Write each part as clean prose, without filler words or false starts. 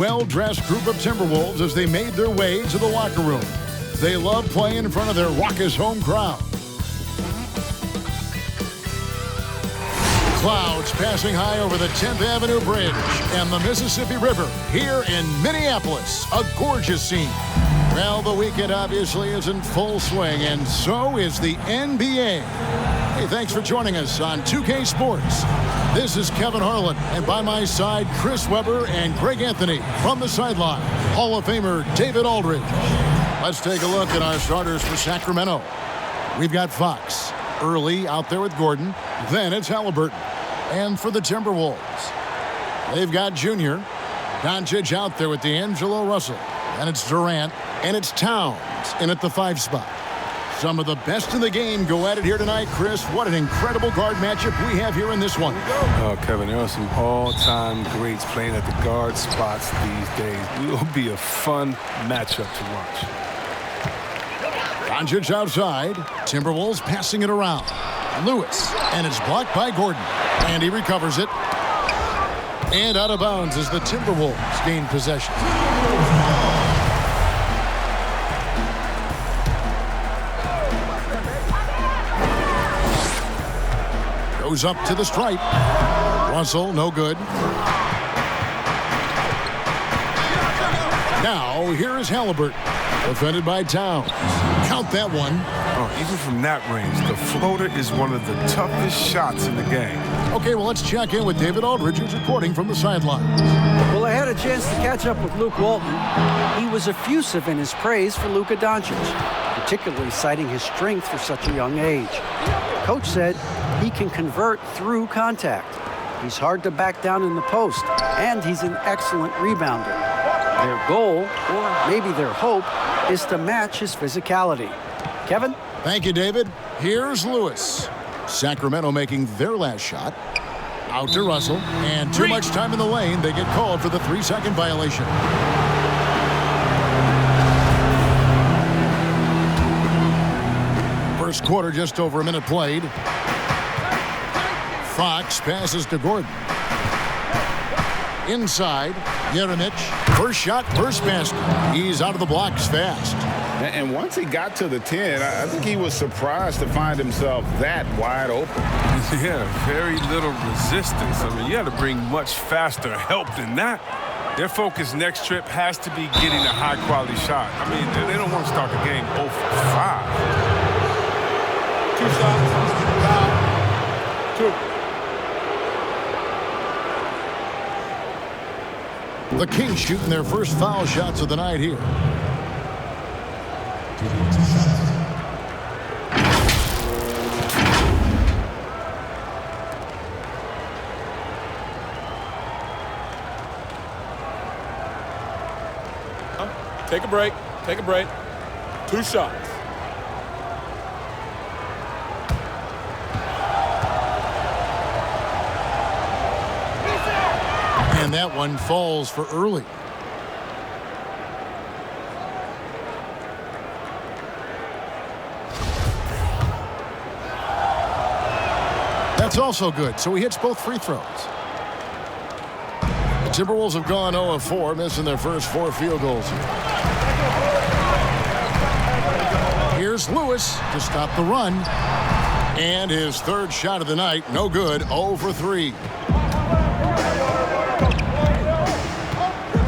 Well-dressed group of Timberwolves as they made their way to the locker room. They love playing in front of their raucous home crowd. Clouds passing high over the 10th Avenue Bridge and the Mississippi River here in Minneapolis. A gorgeous scene. Well, the weekend obviously is in full swing, and so is the NBA. Hey, thanks for joining us on 2K Sports. This is Kevin Harlan, and by my side, Chris Webber and Greg Anthony from the sideline. Hall of Famer David Aldridge. Let's take a look at our starters for Sacramento. We've got Fox early out there with Gordon. Then it's Halliburton. And for the Timberwolves, they've got Junior. Doncic out there with D'Angelo Russell. And it's Durant. And it's Towns in at the 5 spot. Some of the best in the game go at it here tonight. Chris, what an incredible guard matchup we have here in this one. Oh, Kevin, there are some all-time greats playing at the guard spots these days. It will be a fun matchup to watch. Doncic outside. Timberwolves passing it around. Lewis, and it's blocked by Gordon. And he recovers it. And out of bounds as the Timberwolves gain possession. Goes up to the stripe. Russell, no good. Now, here is Halliburton. Defended by Towns. Count that one. Oh, even from that range, the floater is one of the toughest shots in the game. Okay, well, let's check in with David Aldridge, who's reporting from the sideline. Well, I had a chance to catch up with Luke Walton. He was effusive in his praise for Luka Doncic, particularly citing his strength for such a young age. Coach said he can convert through contact. He's hard to back down in the post, and he's an excellent rebounder. Their goal, or maybe their hope, is to match his physicality. Kevin? Thank you, David. Here's Lewis. Sacramento making their last shot. Out to Russell, and too much time in the lane. They get called for the 3-second violation. First quarter, just over a minute played. Fox passes to Gordon. Inside, Jeremic. First shot, first basket. He's out of the blocks fast. And once he got to the 10, I think he was surprised to find himself that wide open. Yeah, very little resistance. I mean, you got to bring much faster help than that. Their focus next trip has to be getting a high-quality shot. I mean, they don't want to start the game 0 for 5. 2 shots, foul, 2. The Kings shooting their first foul shots of the night here. Take a break. Take a break. 2 shots. And that one falls for early. That's also good, so he hits both free throws. The Timberwolves have gone 0 of 4, missing their first 4 field goals. Here's Lewis to stop the run. And his third shot of the night, no good, 0 for 3.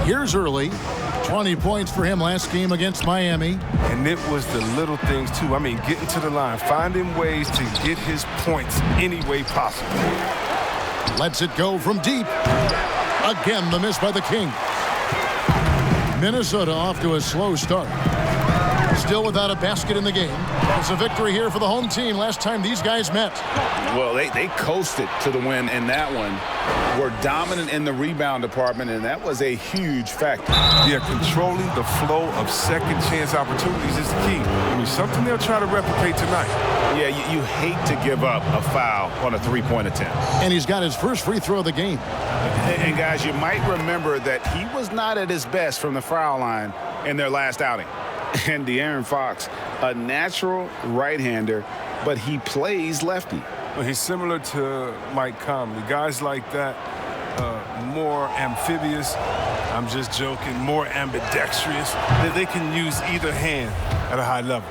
Here's Early. 20 points for him last game against Miami. And it was the little things, too. I mean, getting to the line, finding ways to get his points any way possible. Lets it go from deep. Again, the miss by the King. Minnesota off to a slow start. Still without a basket in the game. It's a victory here for the home team last time these guys met. Well, they coasted to the win in that one. Were dominant in the rebound department, and that was a huge factor. Yeah, controlling the flow of second chance opportunities is the key. I mean, something they'll try to replicate tonight. Yeah, you hate to give up a foul on a 3-point attempt. And he's got his first free throw of the game. And guys, you might remember that he was not at his best from the foul line in their last outing. And De'Aaron Fox, a natural right-hander, but he plays lefty. Well, he's similar to Mike Conley. Guys like that, more amphibious, I'm just joking. More ambidextrous. They can use either hand at a high level.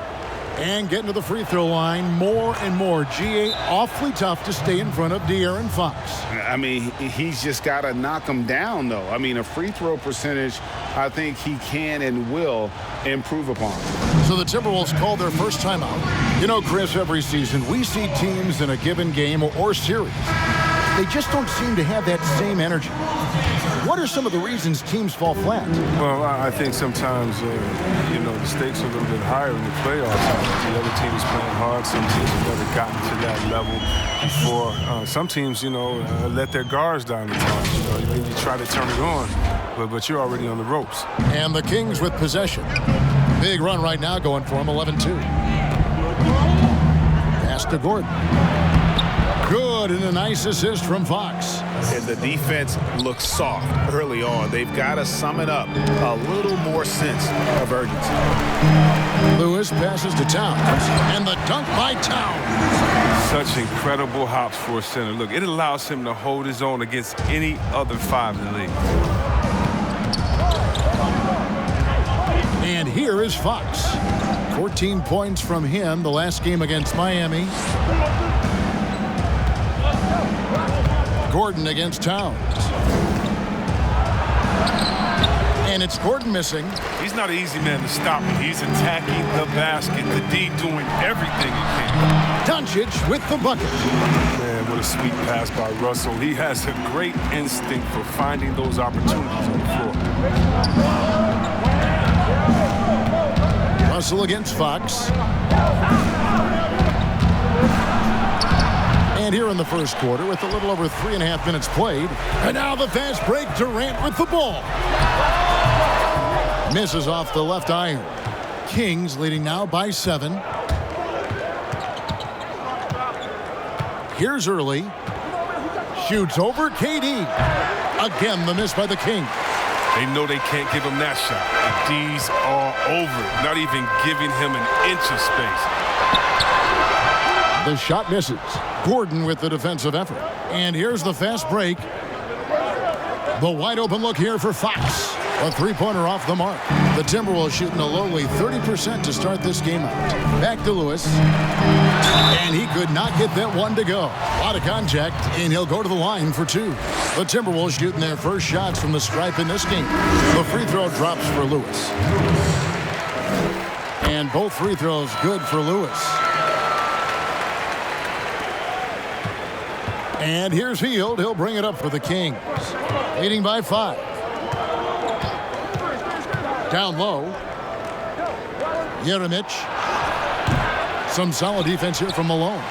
And getting to the free throw line more and more. GA awfully tough to stay in front of De'Aaron Fox. I mean, he's just got to knock him down, though. I mean, a free throw percentage, I think he can and will improve upon. So the Timberwolves called their first timeout. You know, Chris, every season we see teams in a given game or series. They just don't seem to have that same energy. What are some of the reasons teams fall flat? Well, I think sometimes, the stakes are a little bit higher in the playoffs. The other team is playing hard. Some teams have never gotten to that level before. Some teams, let their guards down at times. You try to turn it on, but you're already on the ropes. And the Kings with possession. Big run right now going for them, 11-2. Pass to Gordon. Good, and a nice assist from Fox. And the defense looks soft early on. They've got to sum it up. A little more sense of urgency. Lewis passes to Towns. And the dunk by Towns. Such incredible hops for a center. Look, it allows him to hold his own against any other five in the league. And here is Fox. 14 points from him the last game against Miami. Gordon against Towns. And it's Gordon missing. He's not an easy man to stop. He's attacking the basket. The D doing everything he can. Doncic with the bucket. Man, what a sweet pass by Russell. He has a great instinct for finding those opportunities on the floor. Russell against Fox. And here in the first quarter with a little over 3.5 minutes played. And now the fast break. Durant with the ball. Misses off the left iron. Kings leading now by 7. Here's Early. Shoots over KD. Again, the miss by the Kings. They know they can't give him that shot. The D's all over it, not even giving him an inch of space. The shot misses. Gordon with the defensive effort. And here's the fast break. The wide open look here for Fox. A three-pointer off the mark. The Timberwolves shooting a lowly 30% to start this game out. Back to Lewis. And he could not get that one to go. A lot of contact, and he'll go to the line for 2. The Timberwolves shooting their first shots from the stripe in this game. The free throw drops for Lewis. And both free throws good for Lewis. And here's Hield. He'll bring it up for the Kings. Leading by 5. Down low. Jeremic. Some solid defense here from Malone.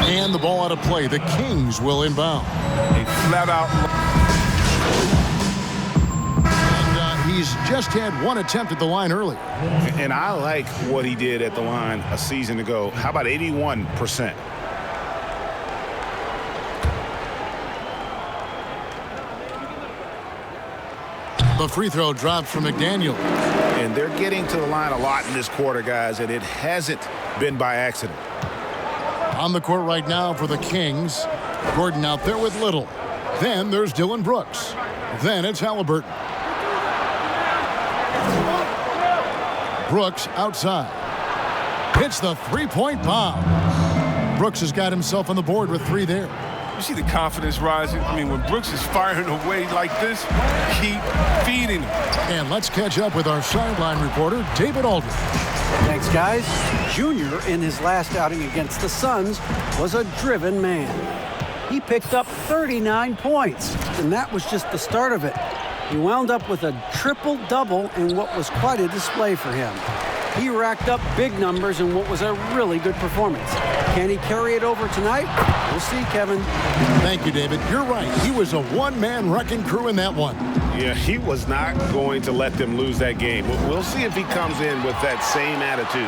And the ball out of play. The Kings will inbound. A flat out. And he's just had one attempt at the line earlier. And I like what he did at the line a season ago. How about 81%? The free throw drops from McDaniel. And they're getting to the line a lot in this quarter, guys, and it hasn't been by accident. On the court right now for the Kings. Gordon out there with Little. Then there's Dylan Brooks. Then it's Halliburton. Brooks outside. Hits the three-point bomb. Brooks has got himself on the board with 3 there. You see the confidence rising? I mean, when Brooks is firing away like this, keep feeding him. And let's catch up with our sideline reporter, David Aldridge. Thanks, guys. Junior, in his last outing against the Suns, was a driven man. He picked up 39 points, and that was just the start of it. He wound up with a triple-double in what was quite a display for him. He racked up big numbers in what was a really good performance. Can he carry it over tonight? We'll see, Kevin. Thank you, David. You're right. He was a one-man wrecking crew in that one. Yeah, he was not going to let them lose that game. We'll see if he comes in with that same attitude.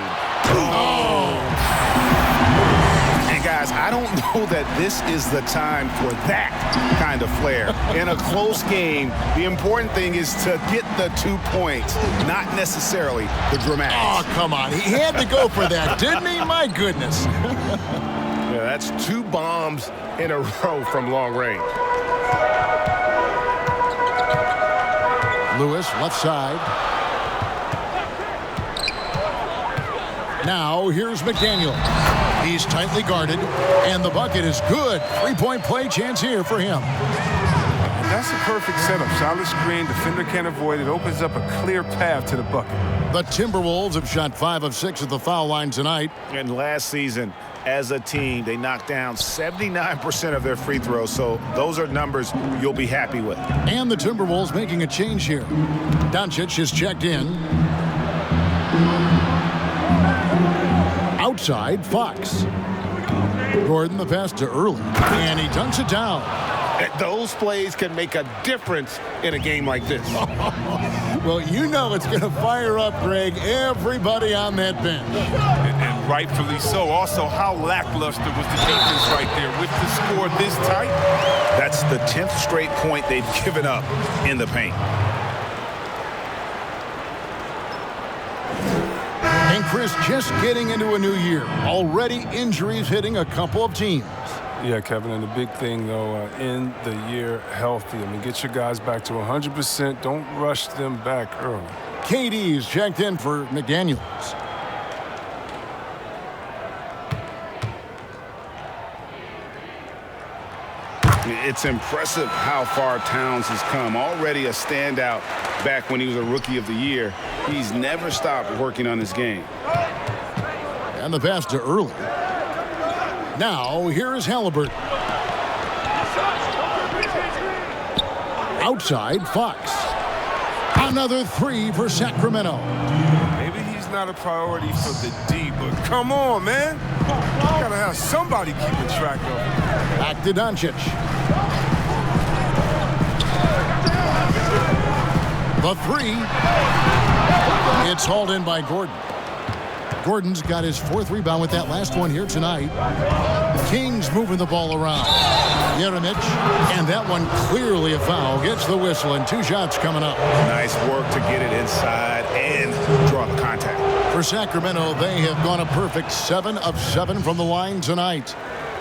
And guys, I don't know that this is the time for that kind of flair. In a close game, the important thing is to get the 2 points, not necessarily the dramatics. Oh, come on. He had to go for that, didn't he? My goodness. Yeah, that's 2 bombs in a row from long range. Lewis, left side. Now, here's McDaniel. He's tightly guarded, and the bucket is good. Three-point play chance here for him. And that's a perfect setup. Solid screen, defender can't avoid it. Opens up a clear path to the bucket. The Timberwolves have shot 5 of 6 at the foul line tonight. And last season, as a team, they knocked down 79% of their free throws, so those are numbers you'll be happy with. And the Timberwolves making a change here. Doncic is checked in. Outside, Fox. Gordon the pass to Early, and he dunks it down. Those plays can make a difference in a game like this. Well, you know it's going to fire up, Greg, everybody on that bench. And rightfully so. Also, how lackluster was the defense right there with the score this tight? That's the 10th straight point they've given up in the paint. And Chris, just getting into a new year. Already injuries hitting a couple of teams. Yeah, Kevin, and the big thing, though, end the year healthy. I mean, get your guys back to 100%. Don't rush them back early. KD's checked in for McDaniels. It's impressive how far Towns has come. Already a standout back when he was a Rookie of the Year. He's never stopped working on his game. And the pass to Early. Now, here is Halliburton. Outside, Fox. Another 3 for Sacramento. Maybe he's not a priority for the D, but come on, man. You gotta have somebody keeping track of him. Back to Doncic. The 3. It's hauled in by Gordon. Gordon's got his 4th rebound with that last one here tonight. Kings moving the ball around. Jeremic, and that one clearly a foul. Gets the whistle, and 2 shots coming up. Nice work to get it inside and draw the contact. For Sacramento, they have gone a perfect 7 of 7 from the line tonight.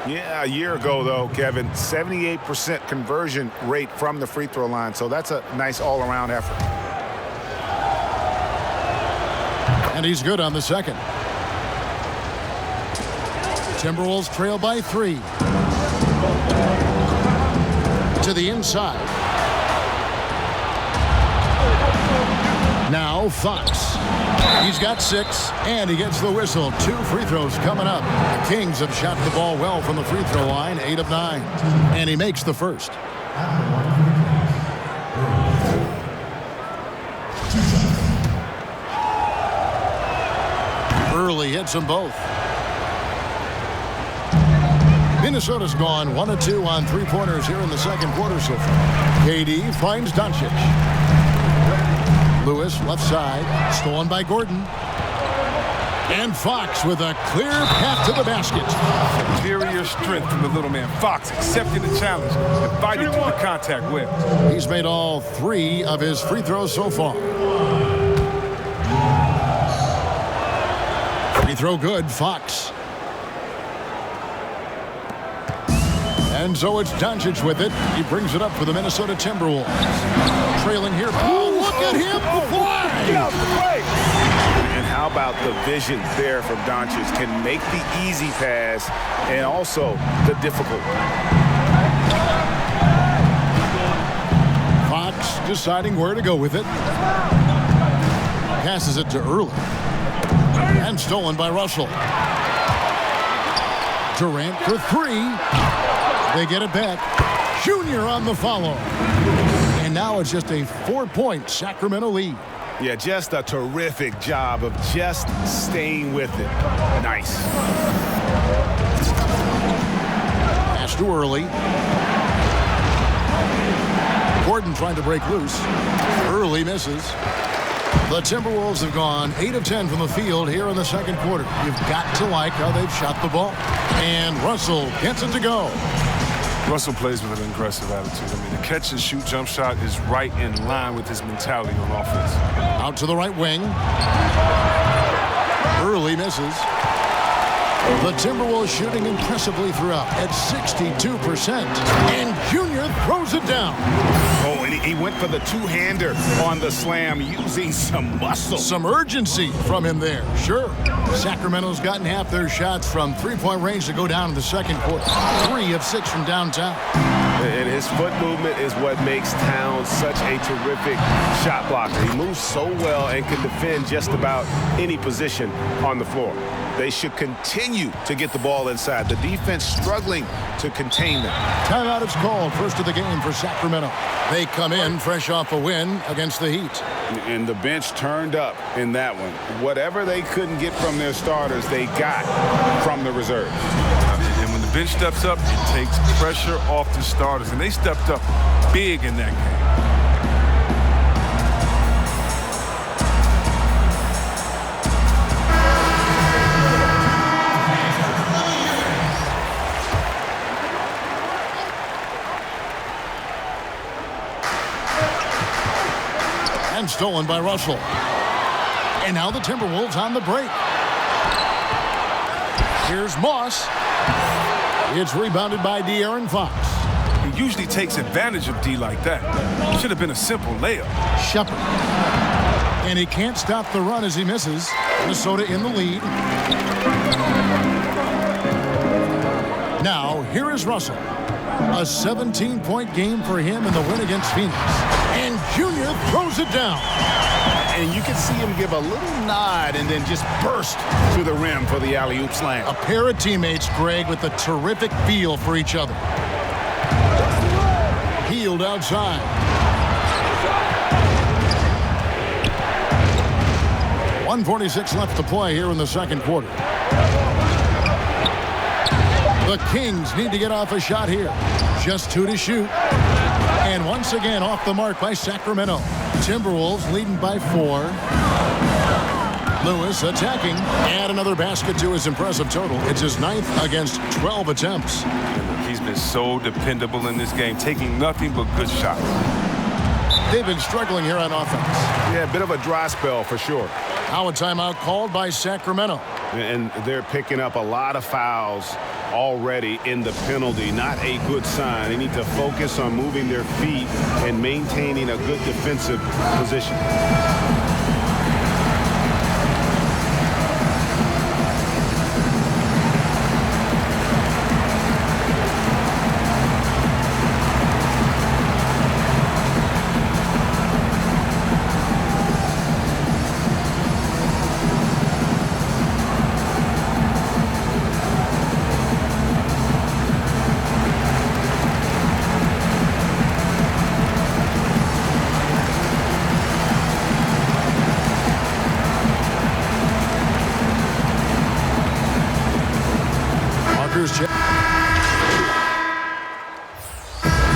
Yeah, a year ago, though, Kevin, 78% conversion rate from the free throw line, so that's a nice all-around effort. And he's good on the second. Timberwolves trail by 3. To the inside. Now Fox. He's got 6, and he gets the whistle. 2 free throws coming up. The Kings have shot the ball well from the free throw line, 8 of 9. And he makes the first. Early hits them both. Minnesota's gone 1 of 2 on 3-pointers here in the second quarter so far. KD finds Doncic. Lewis, left side, stolen by Gordon. And Fox with a clear path to the basket. Superior strength from the little man. Fox accepting the challenge and fighting through the contact well. He's made all 3 of his free throws so far. Free throw good, Fox. And so it's Doncic with it. He brings it up for the Minnesota Timberwolves. Trailing here. Oh, look at him fly! Get out the way! And how about the vision there from Doncic? Can make the easy pass and also the difficult. Fox deciding where to go with it. Passes it to Early. And stolen by Russell. Durant for 3. They get it back. Junior on the follow. And now it's just a 4-point Sacramento lead. Yeah, just a terrific job of just staying with it. Nice. Pass to Early. Gordon trying to break loose. Early misses. The Timberwolves have gone 8 of 10 from the field here in the second quarter. You've got to like how they've shot the ball. And Russell gets it to go. Russell plays with an aggressive attitude. I mean, the catch-and-shoot jump shot is right in line with his mentality on offense. Out to the right wing. Early misses. The Timberwolves shooting impressively throughout at 62%. And Junior throws it down. Oh, and he went for the two-hander on the slam using some muscle. Some urgency from him there, sure. Sacramento's gotten half their shots from three-point range to go down in the second quarter. 3 of 6 from downtown. And his foot movement is what makes Towns such a terrific shot blocker. He moves so well and can defend just about any position on the floor. They should continue to get the ball inside. The defense struggling to contain them. Timeout is called. First of the game for Sacramento. They come in fresh off a win against the Heat. And the bench turned up in that one. Whatever they couldn't get from their starters, they got from the reserves. And when the bench steps up, it takes pressure off the starters. And they stepped up big in that game. And stolen by Russell. And now the Timberwolves on the break. Here's Moss. It's rebounded by De'Aaron Fox. He usually takes advantage of D like that. Should have been a simple layup. Shepard. And he can't stop the run as he misses. Minnesota in the lead. Now, here is Russell. A 17-point game for him in the win against Phoenix. And Junior throws it down. And you can see him give a little nod and then just burst to the rim for the alley-oop slam. A pair of teammates, Greg, with a terrific feel for each other. Healed outside. .146 left to play here in the second quarter. The Kings need to get off a shot here. Just 2 to shoot. And once again off the mark by Sacramento. Timberwolves leading by 4. Lewis attacking. Add another basket to his impressive total. It's his 9th against 12 attempts. He's been so dependable in this game, taking nothing but good shots. They've been struggling here on offense. Yeah, a bit of a dry spell for sure. Now a timeout called by Sacramento. And they're picking up a lot of fouls already in the penalty. Not a good sign. They need to focus on moving their feet and maintaining a good defensive position.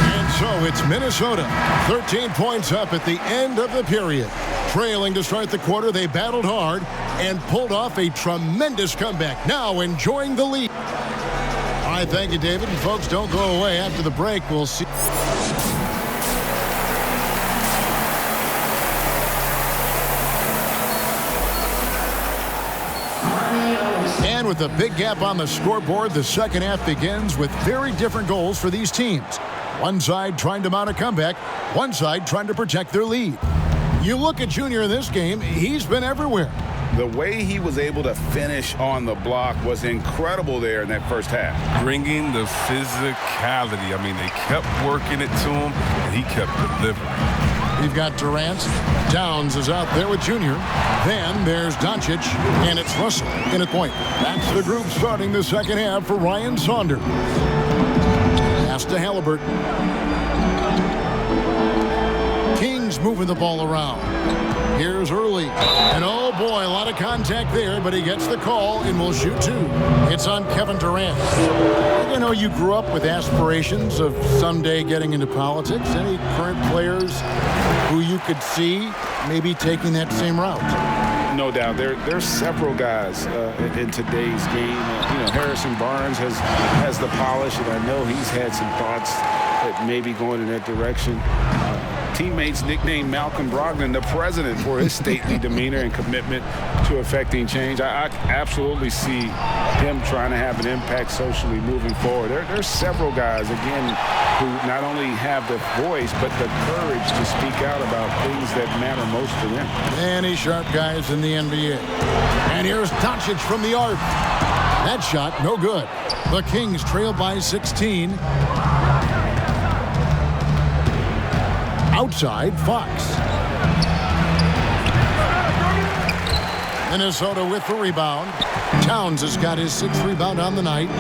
And so it's Minnesota, 13 points up at the end of the period. Trailing to start the quarter, they battled hard and pulled off a tremendous comeback. Now enjoying the lead. All right, thank you, David. And folks, don't go away. After the break, we'll see. And with a big gap on the scoreboard, the second half begins with very different goals for these teams. One side trying to mount a comeback, one side trying to protect their lead. You look at Junior in this game, he's been everywhere. The way he was able to finish on the block was incredible there in that first half. Bringing the physicality. I mean, they kept working it to him, and he kept delivering. We've got Durant. Towns is out there with Junior. Then there's Doncic, and it's Russell in at point. That's the group starting the second half for Ryan Saunders. Pass to Halliburton. Kings moving the ball around. Here's Early. And oh boy, a lot of contact there, but he gets the call and will shoot 2. It's on Kevin Durant. You know, you grew up with aspirations of someday getting into politics. Any current players who you could see maybe taking that same route? No doubt. There's several guys in today's game. You know, Harrison Barnes has the polish, and I know he's had some thoughts that maybe going in that direction. Teammates nicknamed Malcolm Brogdon the president for his stately demeanor and commitment to affecting change. I absolutely see him trying to have an impact socially moving forward. There's several guys, again, who not only have the voice, but the courage to speak out about things that matter most to them. Many sharp guys in the NBA. And here's Doncic from the arc. That shot, no good. The Kings trail by 16. Outside, Fox. Minnesota with the rebound. Towns has got his 6th rebound on the night.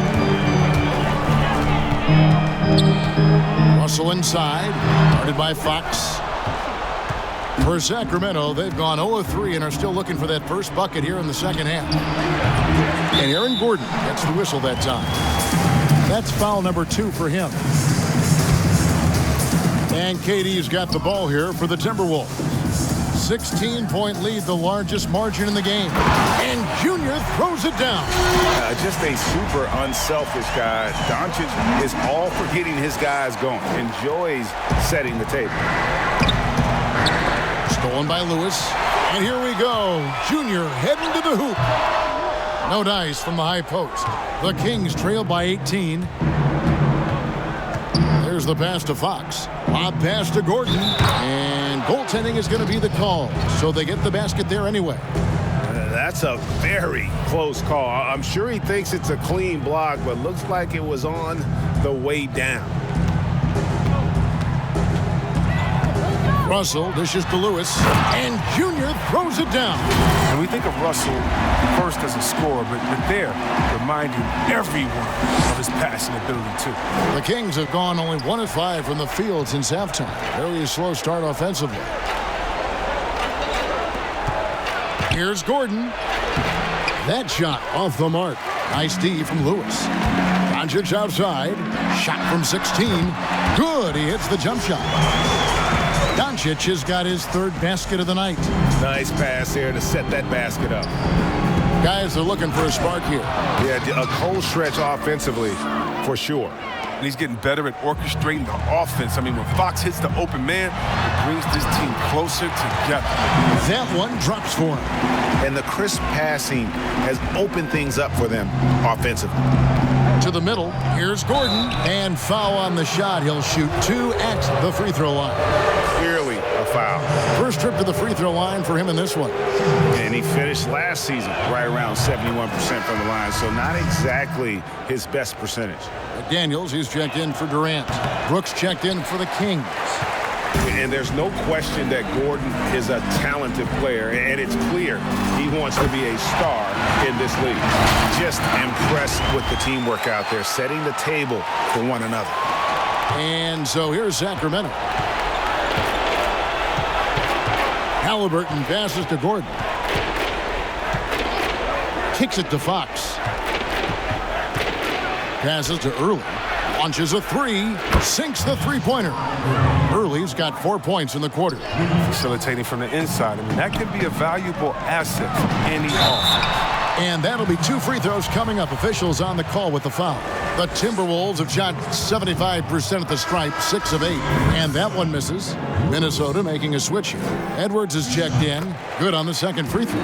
Russell inside, guarded by Fox. For Sacramento, they've gone 0-3 and are still looking for that first bucket here in the second half. And Aaron Gordon gets the whistle that time. That's foul number 2 for him. And KD's got the ball here for the Timberwolves. 16-point lead, the largest margin in the game. And Junior throws it down. Just a super unselfish guy. Doncic is all for getting his guys going. Enjoys setting the table. Stolen by Lewis. And here we go. Junior heading to the hoop. No dice from the high post. The Kings trail by 18. There's the pass to Fox. Lob pass to Gordon. And goaltending is going to be the call. So they get the basket there anyway. That's a very close call. I'm sure he thinks it's a clean block, but looks like it was on the way down. Russell dishes to Lewis, and Junior throws it down. And we think of Russell first as a scorer, but there, reminding everyone of his passing ability, too. The Kings have gone only 1 of 5 from the field since halftime. Very slow start offensively. Here's Gordon. That shot off the mark. Nice D from Lewis. Doncic outside. Shot from 16. Good. He hits the jump shot. Doncic has got his 3rd basket of the night. Nice pass there to set that basket up. Guys are looking for a spark here. Yeah, a cold stretch offensively, for sure. And he's getting better at orchestrating the offense. I mean, when Fox hits the open man, it brings this team closer together. That one drops for him. And the crisp passing has opened things up for them offensively. To the middle, here's Gordon, and foul on the shot. He'll shoot 2 at the free throw line. Clearly a foul. First trip to the free throw line for him in this one. And he finished last season right around 71% from the line, so not exactly his best percentage. McDaniels, he's checked in for Durant. Brooks checked in for the Kings. And there's no question that Gordon is a talented player, and it's clear he wants to be a star in this league. Just impressed with the teamwork out there, setting the table for one another. And so here's Sacramento. Halliburton passes to Gordon. Kicks it to Fox. Passes to Early. Launches a 3. Sinks the three-pointer. Early's got 4 points in the quarter. Facilitating from the inside. I mean, that can be a valuable asset for any offense. And that'll be 2 free throws coming up. Officials on the call with the foul. The Timberwolves have shot 75% at the stripe, 6 of 8. And that one misses. Minnesota making a switch here. Edwards is checked in. Good on the second free throw.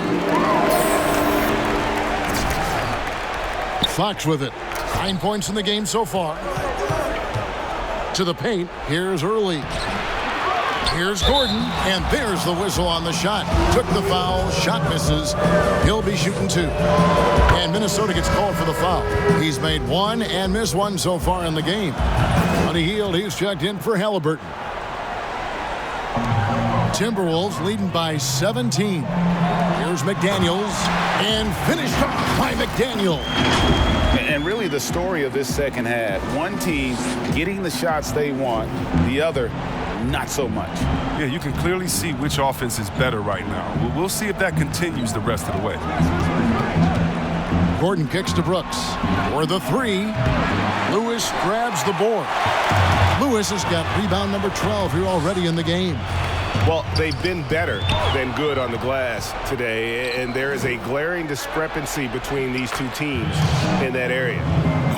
Fox with it. 9 points in the game so far. To the paint. Here's Early. Here's Gordon, and there's the whistle on the shot. Took the foul, shot misses. He'll be shooting 2. And Minnesota gets called for the foul. He's made 1 and missed 1 so far in the game. Buddy Hield, he's checked in for Halliburton. Timberwolves leading by 17. Here's McDaniels, and finished off by McDaniel. And really the story of this second half, one team getting the shots they want, the other not so much. Yeah, you can clearly see which offense is better right now. We'll see if that continues the rest of the way. Gordon kicks to Brooks for the 3. Lewis grabs the board. Lewis has got rebound number 12 here already in the game. Well, they've been better than good on the glass today, and there is a glaring discrepancy between these two teams in that area.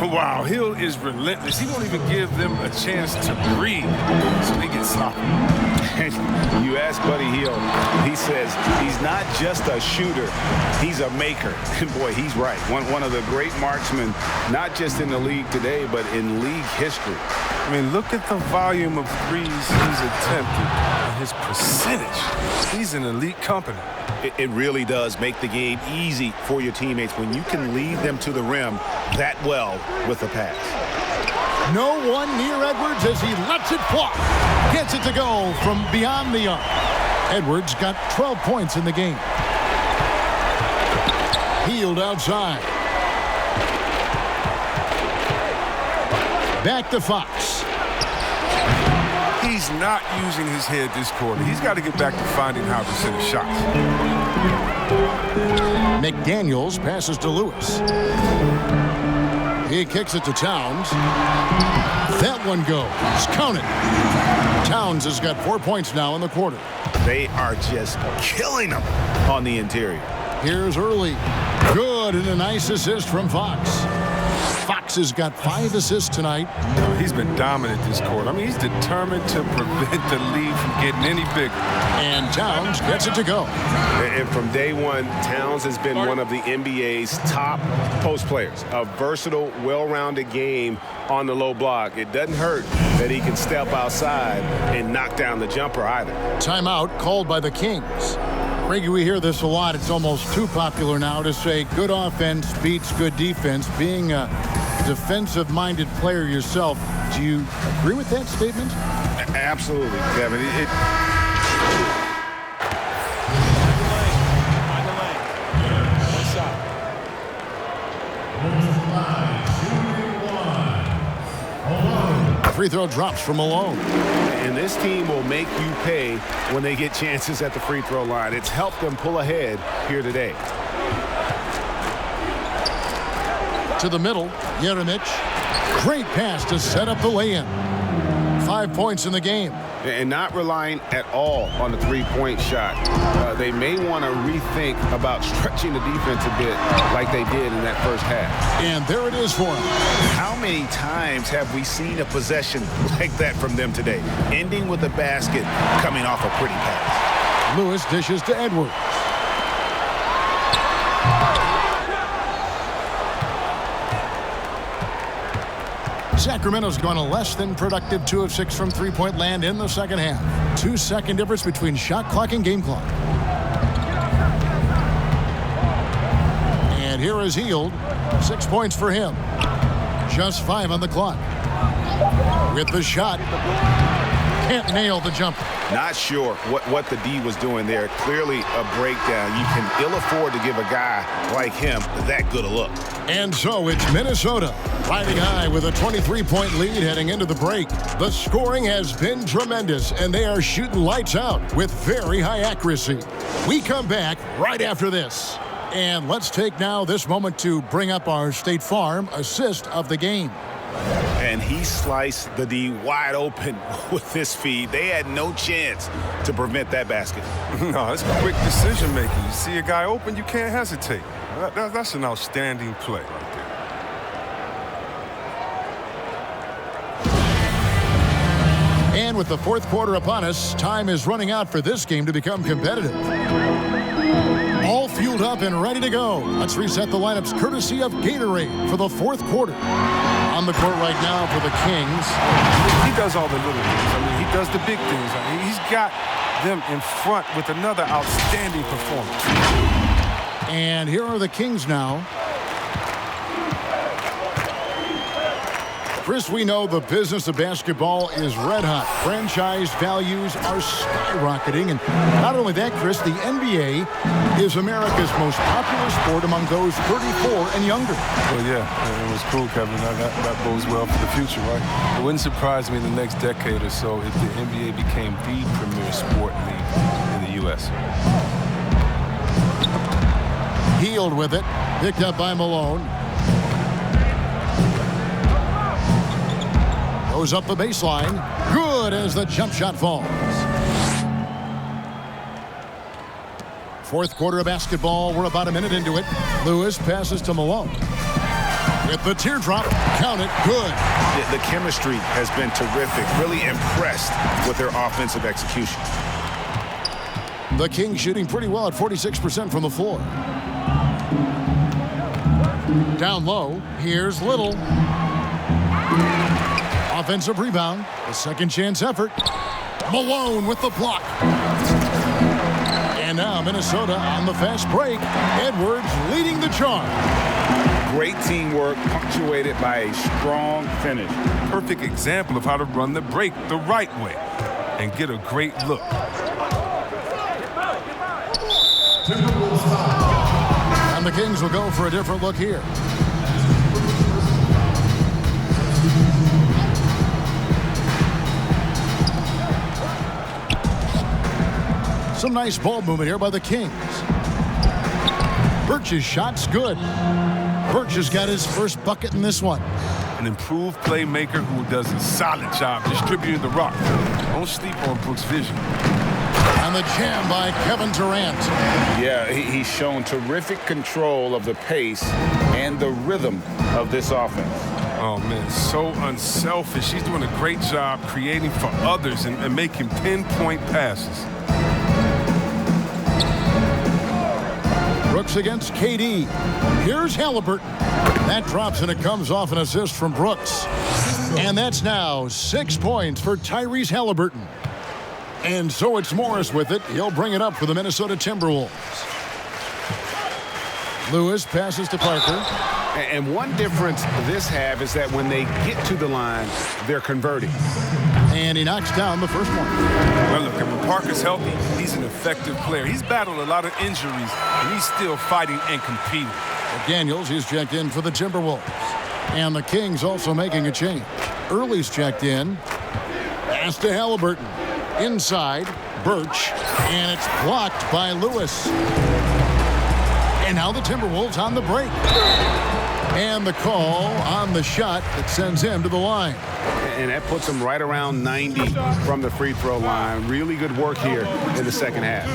Wow, Hill is relentless. He won't even give them a chance to breathe, so they get sloppy. You ask Buddy Hield, he says he's not just a shooter, he's a maker. And boy, he's right. One of the great marksmen, not just in the league today, but in league history. I mean, look at the volume of threes he's attempted and his percentage. He's in elite company. It really does make the game easy for your teammates when you can lead them to the rim that well with a pass. No one near Edwards as he lets it fly. Gets it to go from beyond the arc. Edwards got 12 points in the game. Hield outside. Back to Fox. He's not using his head this quarter. He's got to get back to finding how to send his shots. McDaniels passes to Lewis. He kicks it to Towns. That one goes. Count it. Towns has got 4 points now in the quarter. They are just killing them on the interior. Here's Early. Good, and a nice assist from Fox. Fox has got 5 assists tonight. He's been dominant this quarter. I mean, he's determined to prevent the lead from getting any bigger. And Towns gets it to go. And from day one, Towns has been one of the NBA's top post players. A versatile, well-rounded game on the low block. It doesn't hurt that he can step outside and knock down the jumper either. Timeout called by the Kings. Greggy, we hear this a lot. It's almost too popular now to say good offense beats good defense. Being a defensive-minded player yourself, do you agree with that statement? Absolutely, Kevin. Free throw drops from Malone. And this team will make you pay when they get chances at the free throw line. It's helped them pull ahead here today. To the middle, Jeremic. Great pass to set up the lay-in. 5 points in the game. And not relying at all on the three-point shot. They may want to rethink about stretching the defense a bit like they did in that first half. And there it is for him. How many times have we seen a possession like that from them today? Ending with a basket coming off a pretty pass. Lewis dishes to Edwards. Sacramento's gone a less than productive 2 of 6 from three-point land in the second half. 2-second difference between shot clock and game clock. And here is Hield. 6 points for him. Just 5 on the clock. With the shot. Can't nail the jumper. Not sure what the D was doing there. Clearly a breakdown. You can ill afford to give a guy like him that good a look. And so it's Minnesota riding high with a 23-point lead heading into the break. The scoring has been tremendous, and they are shooting lights out with very high accuracy. We come back right after this. And let's take now this moment to bring up our State Farm assist of the game. And he sliced the D wide open with this feed. They had no chance to prevent that basket. No, it's quick decision making. You see a guy open, you can't hesitate. That's an outstanding play right there. And with the fourth quarter upon us, time is running out for this game to become competitive. All fueled up and ready to go. Let's reset the lineups courtesy of Gatorade for the fourth quarter. On the court right now for the Kings. He does all the little things. I mean, he does the big things. I mean, he's got them in front with another outstanding performance. And here are the Kings now. Chris, we know the business of basketball is red hot. Franchise values are skyrocketing. And not only that, Chris, the NBA is America's most popular sport among those 34 and younger. Well, yeah, it was cool, Kevin. That bodes well for the future, right? It wouldn't surprise me in the next decade or so if the NBA became the premier sport league in the U.S. Hield with it. Picked up by Malone. Goes up the baseline. Good as the jump shot falls. Fourth quarter of basketball. We're about a minute into it. Lewis passes to Malone. with the teardrop. Count it. Good. Yeah, the chemistry has been terrific. Really impressed with their offensive execution. The Kings shooting pretty well at 46% from the floor. Down low, here's Little. Offensive rebound, a second chance effort. Malone with the block. And now Minnesota on the fast break. Edwards leading the charge. Great teamwork punctuated by a strong finish. Perfect example of how to run the break the right way and get a great look. And the Kings will go for a different look here. Some nice ball movement here by the Kings. Birch's shot's good. Birch has got his first bucket in this one. An improved playmaker who does a solid job distributing the rock. Don't sleep on Brooks' vision. And the jam by Kevin Durant. Yeah, he's shown terrific control of the pace and the rhythm of this offense. Oh, man, so unselfish. He's doing a great job creating for others and making pinpoint passes. Brooks against KD. Here's Halliburton. That drops and it comes off an assist from Brooks. And that's now 6 points for Tyrese Halliburton. And so it's Morris with it. He'll bring it up for the Minnesota Timberwolves. Lewis passes to Parker. And one difference this half is that when they get to the line, they're converting. And he knocks down the first one. Well, look, when Parker's healthy, he's an effective player. He's battled a lot of injuries, and he's still fighting and competing. Daniels, he's checked in for the Timberwolves. And the Kings also making a change. Early's checked in. Pass to Halliburton. Inside, Birch. And it's blocked by Lewis. And now the Timberwolves on the break. And the call on the shot that sends him to the line. And that puts him right around 90 from the free throw line. Really good work here in the second half.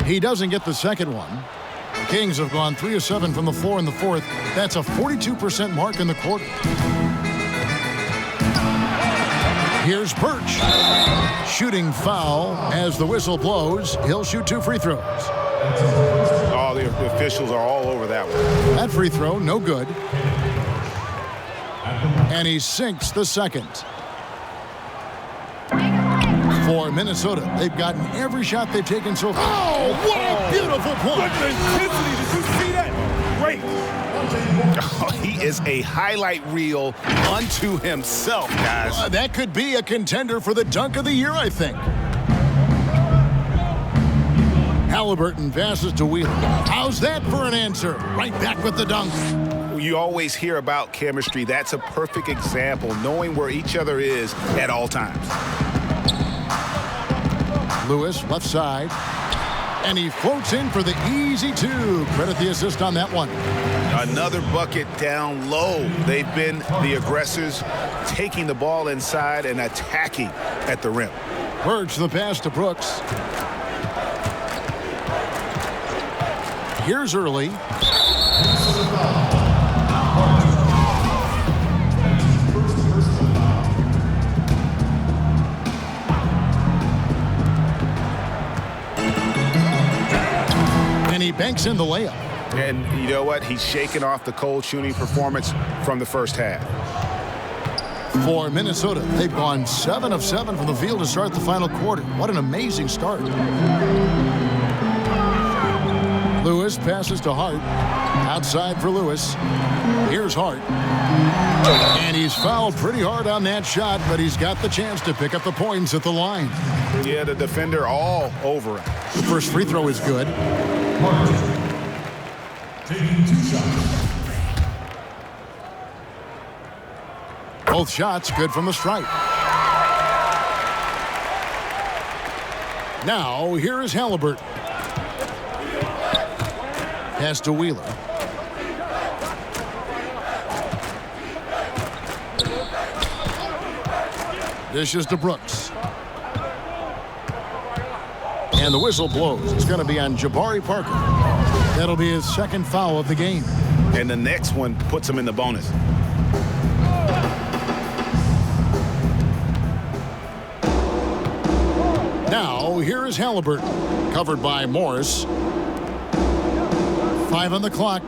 He doesn't get the second one. The Kings have gone 3 of 7 from the floor in the fourth. That's a 42% mark in the quarter. Here's Birch. Shooting foul as the whistle blows. He'll shoot 2 free throws. Oh, the officials are all over that one. That free throw, no good. And he sinks the second. For Minnesota, they've gotten every shot they've taken so far. Oh, what a beautiful point. What the intensity. Did you see that? Great. Oh, he is a highlight reel unto himself, guys. That could be a contender for the dunk of the year, I think. Halliburton passes to Wheeler. How's that for an answer? Right back with the dunk. You always hear about chemistry. That's a perfect example, knowing where each other is at all times. Lewis, left side. And he floats in for the easy 2. Credit the assist on that one. Another bucket down low. They've been the aggressors, taking the ball inside and attacking at the rim. Birch the pass to Brooks. Here's Early. And he banks in the layup. And you know what? He's shaking off the cold shooting performance from the first half. For Minnesota, they've gone 7 of 7 from the field to start the final quarter. What an amazing start. Lewis passes to Hart. Outside for Lewis. Here's Hart. And he's fouled pretty hard on that shot, but he's got the chance to pick up the points at the line. Yeah, the defender all over him. The first free throw is good. Taking 2 shots. Both shots good from the stripe. Now, here is Halliburton. Pass to Wheeler. Dishes to Brooks. And the whistle blows. It's going to be on Jabari Parker. That'll be his second foul of the game. and the next one puts him in the bonus. Now, here is Halliburton, covered by Morris. 5 on the clock.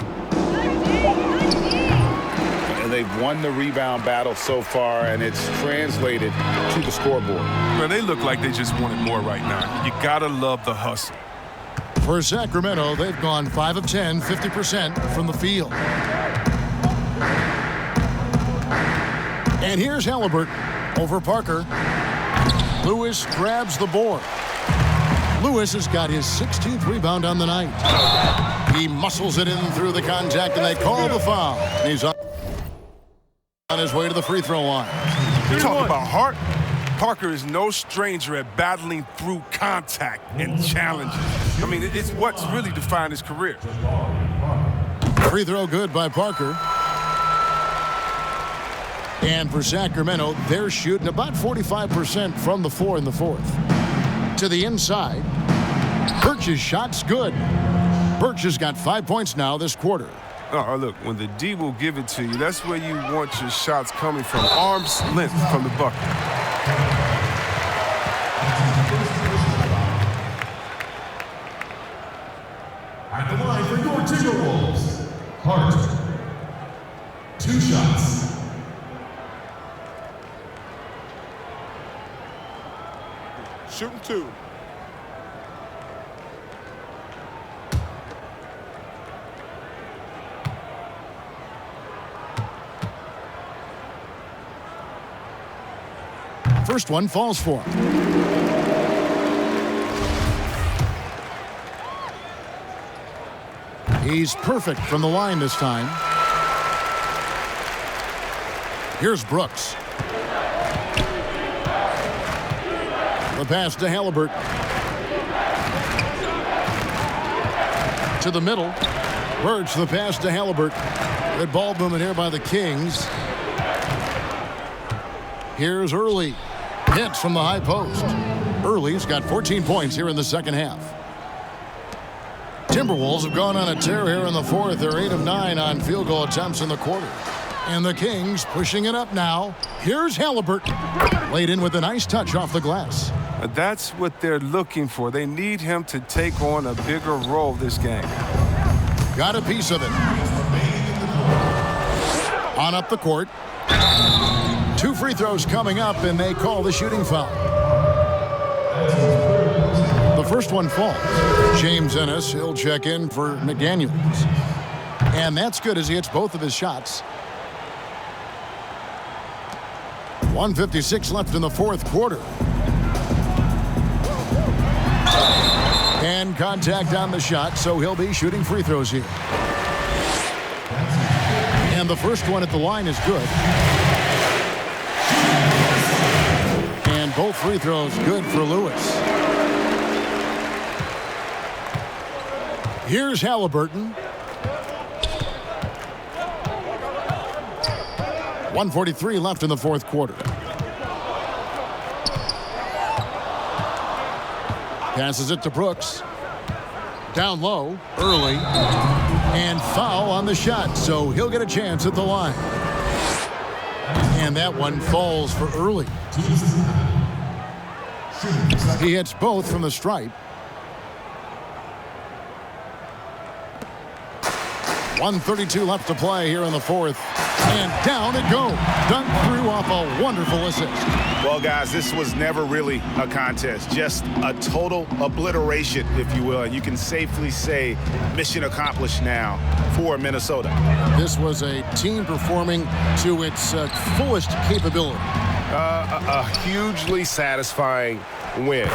And they've won the rebound battle so far, and it's translated to the scoreboard. Well, they look like they just want it more right now. You gotta love the hustle. For Sacramento, they've gone 5 of 10, 50% from the field. And here's Halliburton over Parker. Lewis grabs the board. Lewis has got his 16th rebound on the night. He muscles it in through the contact, and they call the foul. And he's on his way to the free throw line. You talk about heart. Parker is no stranger at battling through contact and challenges. I mean, it's what's really defined his career. Free throw good by Parker. And for Sacramento, they're shooting about 45% from the floor in the fourth. To the inside. Birch's shot's good. Birch has got 5 points now this quarter. Oh, look, when the D will give it to you, that's where you want your shots coming from. Arm's length from the bucket. At the line for your Timberwolves, Hart. 2 shots. Shooting 2. First one falls for him. He's perfect from the line this time. Here's Brooks. The pass to Halliburton. To the middle. Birch, the pass to Halliburton. Good ball movement here by the Kings. Here's Early. Hits from the high post. Early's got 14 points here in the second half. Timberwolves have gone on a tear here in the fourth. They're 8 of 9 on field goal attempts in the quarter. And the Kings pushing it up now. Here's Halliburton. Laid in with a nice touch off the glass. That's what they're looking for. They need him to take on a bigger role this game. Got a piece of it. On up the court. 2 free throws coming up, and they call the shooting foul. The first one falls. James Ennis, he'll check in for McDaniels. And that's good as he hits both of his shots. 1:56 left in the fourth quarter. And contact on the shot, so he'll be shooting free throws here. And the first one at the line is good. And both free throws good for Lewis. Here's Halliburton. 1:43 left in the fourth quarter. Passes it to Brooks. Down low, Early. And foul on the shot, so he'll get a chance at the line. And that one falls for Early. He hits both from the stripe. 1:32 left to play here in the fourth. And down it goes. Dunked through off a wonderful assist. Well, guys, this was never really a contest. Just a total obliteration, if you will. And you can safely say mission accomplished now for Minnesota. This was a team performing to its fullest capability. A hugely satisfying win.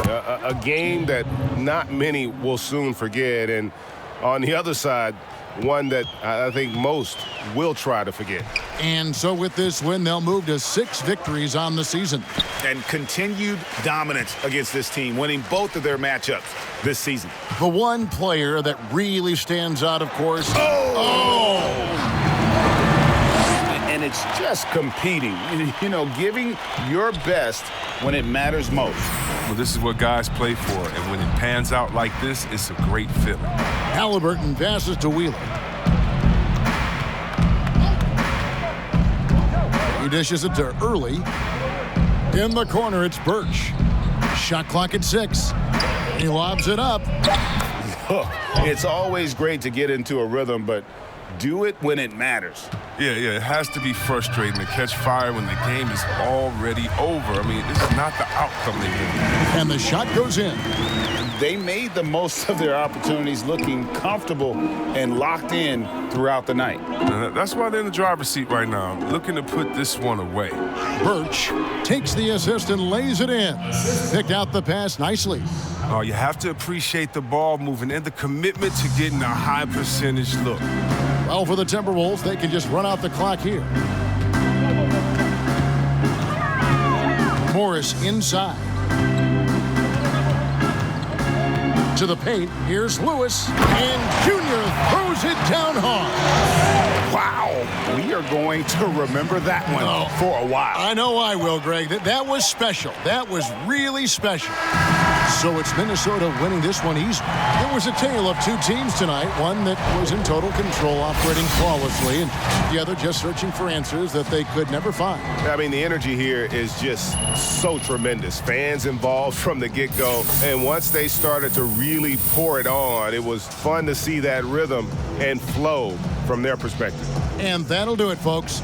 A game that not many will soon forget. And on the other side, one that I think most will try to forget. And so with this win, they'll move to 6 victories on the season. And continued dominance against this team, winning both of their matchups this season. The one player that really stands out, of course. And it's just competing, you know, giving your best when it matters most. Well, this is what guys play for, and when it pans out like this, it's a great feeling. Halliburton passes to Wheeler. He dishes it to Early. In the corner, it's Birch. Shot clock at 6. He lobs it up. It's always great to get into a rhythm, but do it when it matters. Yeah, it has to be frustrating to catch fire when the game is already over. I mean, this is not the outcome they need. And the shot goes in. They made the most of their opportunities, looking comfortable and locked in throughout the night. That's why they're in the driver's seat right now, looking to put this one away. Birch takes the assist and lays it in. Picked out the pass nicely. Oh, you have to appreciate the ball moving and the commitment to getting a high percentage look. Well, for the Timberwolves, they can just run out the clock here. Morris inside. To the paint, here's Lewis, and Junior throws it down hard. Wow, we are going to remember that one for a while. I know I will, Greg. That was special. That was really special. So it's Minnesota winning this one easily. It was a tale of two teams tonight, one that was in total control, operating flawlessly, and the other just searching for answers that they could never find. I mean, the energy here is just so tremendous. Fans involved from the get-go, and once they started to really pour it on, it was fun to see that rhythm and flow from their perspective. And that'll do it, folks.